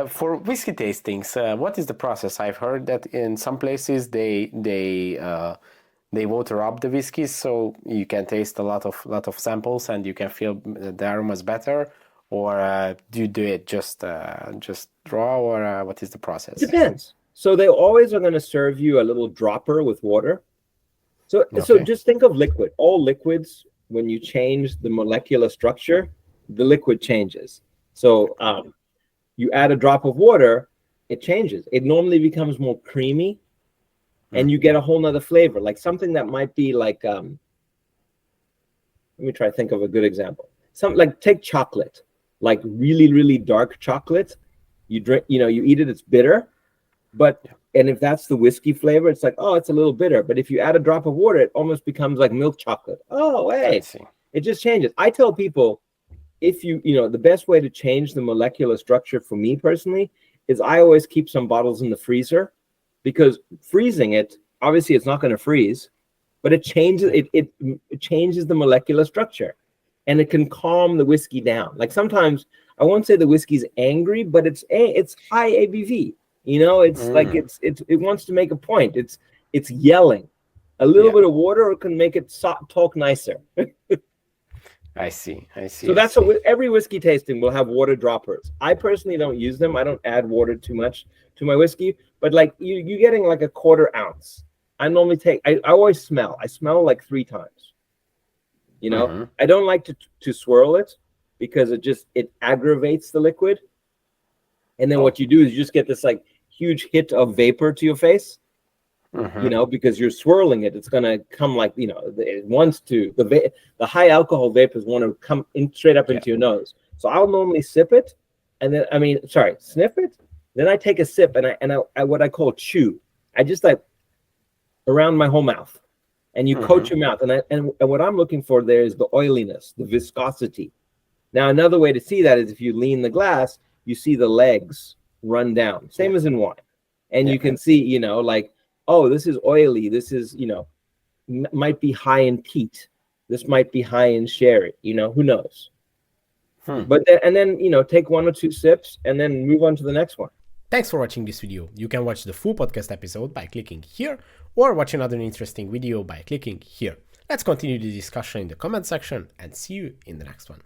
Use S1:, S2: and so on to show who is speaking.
S1: For whiskey tastings, what is the process? I've heard that in some places they water up the whiskeys so you can taste a lot of samples and you can feel the aromas better. Or do you do it just raw, or what is the process?
S2: Depends. So they always are going to serve you a little dropper with water. So
S1: Okay.
S2: just think of liquid. All liquids, when you change the molecular structure, the liquid changes. So you add a drop of water, it changes. It normally becomes more creamy, and you get a whole nother flavor, like something that might be like let me try to think of a good example. Some like take chocolate, like really, really dark chocolate. You drink, you eat it, it's bitter, but and if that's the whiskey flavor, it's like, oh, it's a little bitter. But if you add a drop of water, it almost becomes like milk chocolate. Oh,
S1: I
S2: hey,
S1: see.
S2: it just changes. I tell people, if the best way to change the molecular structure for me personally is I always keep some bottles in the freezer, because freezing it, obviously it's not going to freeze, but it changes it changes the molecular structure, and it can calm the whiskey down. Like sometimes I won't say the whiskey's angry, but it's high ABV. It's like it wants to make a point. It's yelling. A little
S1: Yeah,
S2: bit of water can make it talk nicer.
S1: I see.
S2: So that's what every whiskey tasting will have water droppers. I personally don't use them. I don't add water too much to my whiskey, but like you getting like a quarter ounce. I normally take. I always smell. I smell like 3 times. I don't like to swirl it, because it aggravates the liquid. And then what you do is you just get this like huge hit of vapor to your face. Because you're swirling it, it's gonna come like it wants to. The high alcohol vapors want to come in straight up into your nose. So I'll normally sip it, and then sniff it. Then I take a sip, and I what I call chew. I just like around my whole mouth, and you coat your mouth, and what I'm looking for there is the oiliness, the viscosity. Now another way to see that is if you lean the glass, you see the legs run down, same as in wine, and you can see like, oh, this is oily. This is, might be high in peat. This might be high in sherry. Who knows? But then, take 1 or 2 sips and then move on to the next one.
S3: Thanks for watching this video. You can watch the full podcast episode by clicking here, or watch another interesting video by clicking here. Let's continue the discussion in the comment section, and see you in the next one.